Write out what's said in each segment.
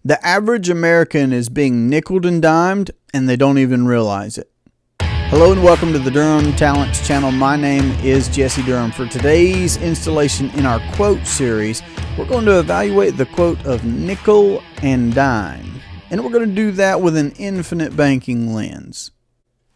The average American is being nickeled and dimed, and they don't even realize it. Hello and welcome to the Durham Talents channel. My name is Jesse Durham. For today's installation in our quote series, we're going to evaluate the quote of nickel and dime. And we're going to do that with an infinite banking lens.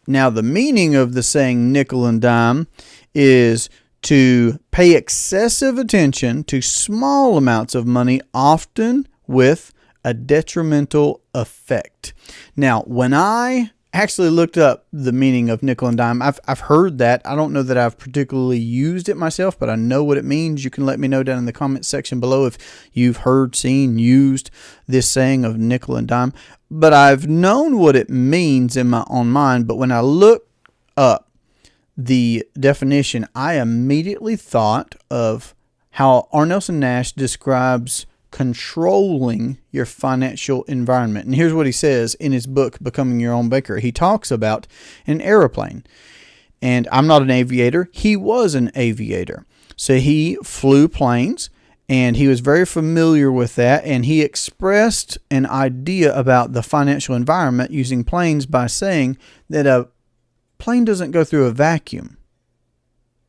Now, the meaning of the saying nickel and dime is to pay excessive attention to small amounts of money, often with a detrimental effect. Now, when I actually looked up the meaning of nickel and dime, I've heard that. I don't know that I've particularly used it myself, but I know what it means. You can let me know down in the comment section below if you've heard, seen, used this saying of nickel and dime. But I've known what it means in my own mind, but when I look up the definition, I immediately thought of how R. Nelson Nash describes controlling your financial environment. And here's what he says in his book, Becoming Your Own Banker. He talks about an airplane. And I'm not an aviator. He was an aviator. So he flew planes, and he was very familiar with that. And he expressed an idea about the financial environment using planes by saying that a plane doesn't go through a vacuum.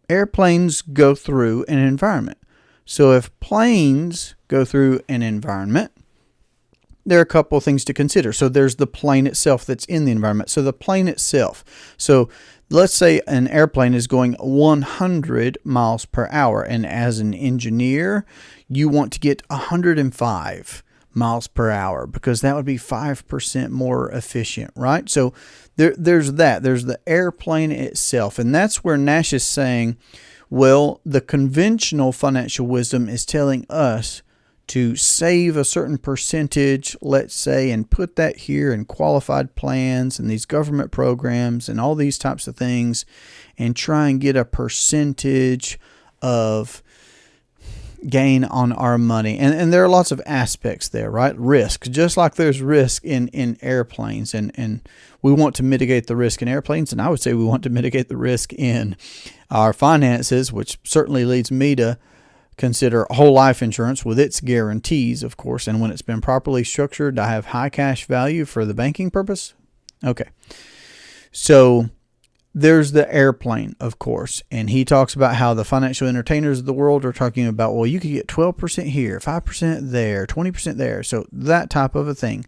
Airplanes go through an environment. So if planes go through an environment, there are a couple of things to consider. So there's the plane itself that's in the environment. So the plane itself. So let's say an airplane is going 100 miles per hour. And as an engineer, you want to get 105 miles per hour because that would be 5% more efficient, right? So there's that. There's the airplane itself. And that's where Nash is saying, well, the conventional financial wisdom is telling us to save a certain percentage, let's say, and put that here in qualified plans and these government programs and all these types of things and try and get a percentage of gain on our money. And there are lots of aspects there, right? Risk, just like there's risk in airplanes, and we want to mitigate the risk in airplanes, and I would say we want to mitigate the risk in our finances, which certainly leads me to consider whole life insurance with its guarantees, of course, and when it's been properly structured to have high cash value for the banking purpose. Okay, so there's the airplane, of course, and he talks about how the financial entertainers of the world are talking about, well, you could get 12% here, 5% there, 20% there. So that type of a thing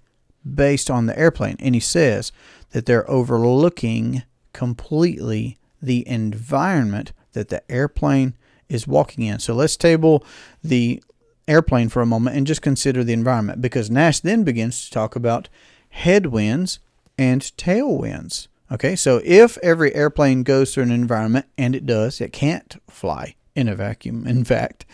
based on the airplane. And he says that they're overlooking completely the environment that the airplane is walking in. So let's table the airplane for a moment and just consider the environment, because Nash then begins to talk about headwinds and tailwinds. Okay, so if every airplane goes through an environment, and it does, it can't fly in a vacuum. In fact,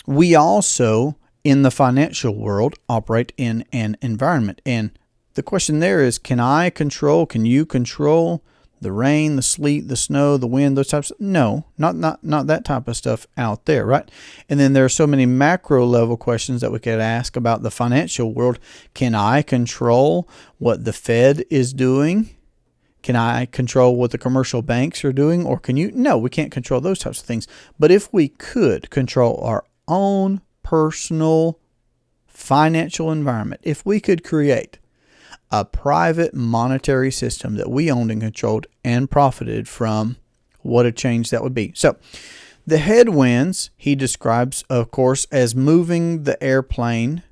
we also, in the financial world, operate in an environment. And the question there is, can you control the rain, the sleet, the snow, the wind, those types? No, not that type of stuff out there, right? And then there are so many macro level questions that we could ask about the financial world. Can I control what the Fed is doing? Can I control what the commercial banks are doing? Or can you? No, we can't control those types of things. But if we could control our own personal financial environment, if we could create a private monetary system that we owned and controlled and profited from, what a change that would be. So the headwinds he describes, of course, as moving the airplane,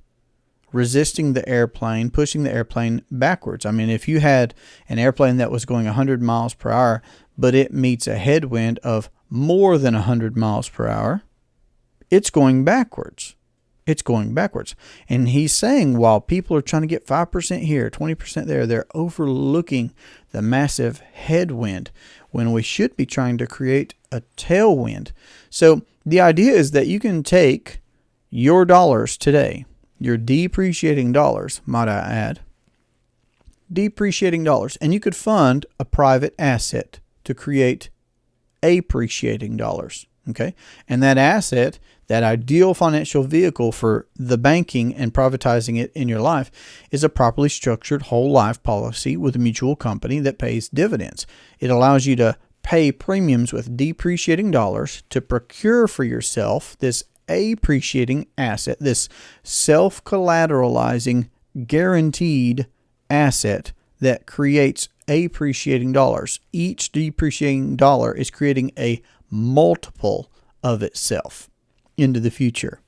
resisting the airplane, pushing the airplane backwards. I mean, if you had an airplane that was going 100 miles per hour, but it meets a headwind of more than 100 miles per hour, it's going backwards. It's going backwards. And he's saying while people are trying to get 5% here, 20% there, they're overlooking the massive headwind when we should be trying to create a tailwind. So the idea is that you can take your dollars today, your depreciating dollars, might I add, depreciating dollars, and you could fund a private asset to create appreciating dollars. Okay. And that asset, that ideal financial vehicle for the banking and privatizing it in your life, is a properly structured whole life policy with a mutual company that pays dividends. It allows you to pay premiums with depreciating dollars to procure for yourself this appreciating asset, this self-collateralizing, guaranteed asset that creates appreciating dollars. Each depreciating dollar is creating a multiple of itself into the future.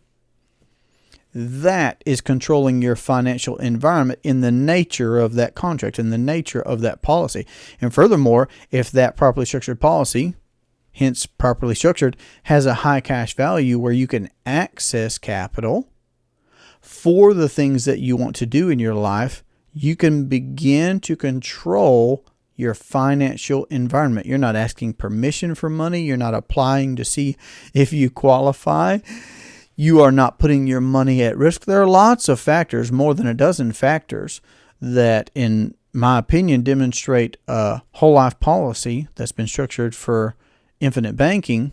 That is controlling your financial environment in the nature of that contract, in the nature of that policy. And furthermore, if that properly structured policy, hence properly structured, has a high cash value where you can access capital for the things that you want to do in your life, you can begin to control your financial environment. You're not asking permission for money. You're not applying to see if you qualify. You are not putting your money at risk. There are lots of factors, more than a dozen factors, that, in my opinion, demonstrate a whole life policy that's been structured for infinite banking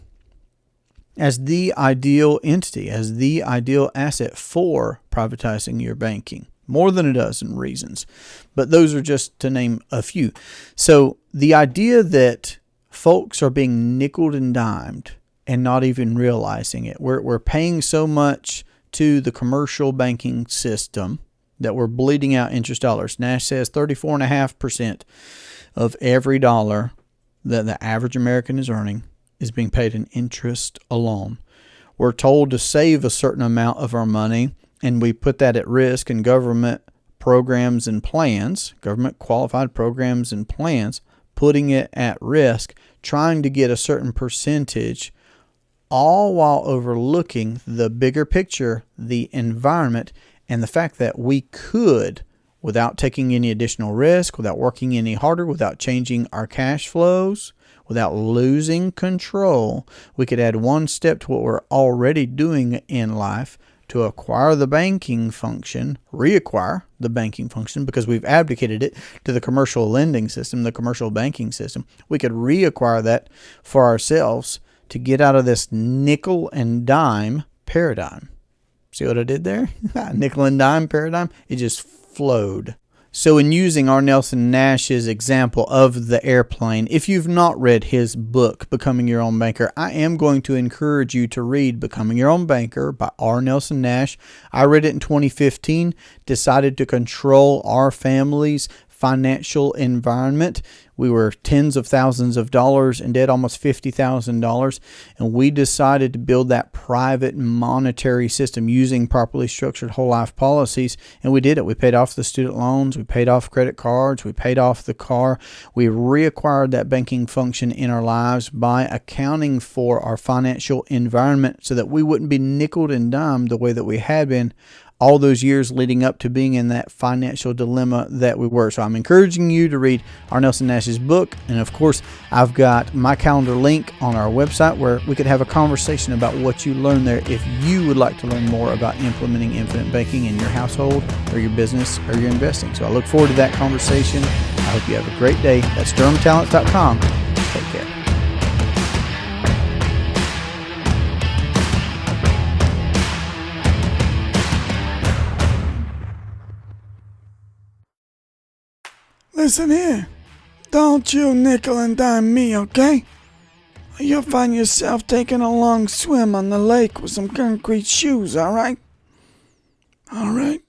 as the ideal entity, as the ideal asset for privatizing your banking. More than a dozen reasons, but those are just to name a few. So the idea that folks are being nickeled and dimed and not even realizing it. We're paying so much to the commercial banking system that we're bleeding out interest dollars. Nash says 34.5% of every dollar that the average American is earning is being paid in interest alone. We're told to save a certain amount of our money, and we put that at risk in government programs and plans, government qualified programs and plans, putting it at risk, trying to get a certain percentage, all while overlooking the bigger picture, the environment, and the fact that we could, without taking any additional risk, without working any harder, without changing our cash flows, without losing control, we could add one step to what we're already doing in life to acquire the banking function, reacquire the banking function, because we've abdicated it to the commercial lending system, the commercial banking system. We could reacquire that for ourselves to get out of this nickel and dime paradigm. See what I did there? Nickel and dime paradigm. It just flowed. So in using R. Nelson Nash's example of the airplane, if you've not read his book, Becoming Your Own Banker, I am going to encourage you to read Becoming Your Own Banker by R. Nelson Nash. I read it in 2015, decided to control our family's financial environment. We were tens of thousands of dollars in debt, almost $50,000, and we decided to build that private monetary system using properly structured whole life policies, and we did it. We paid off the student loans, we paid off credit cards, we paid off the car. We reacquired that banking function in our lives by accounting for our financial environment so that we wouldn't be nickeled and dimed the way that we had been all those years leading up to being in that financial dilemma that we were. So I'm encouraging you to read R. Nelson Nash's book. And of course, I've got my calendar link on our website where we could have a conversation about what you learned there if you would like to learn more about implementing infinite banking in your household or your business or your investing. So I look forward to that conversation. I hope you have a great day. That's DurhamTalents.com. Take care. Listen here, don't you nickel and dime me, okay? Or you'll find yourself taking a long swim on the lake with some concrete shoes, alright? Alright?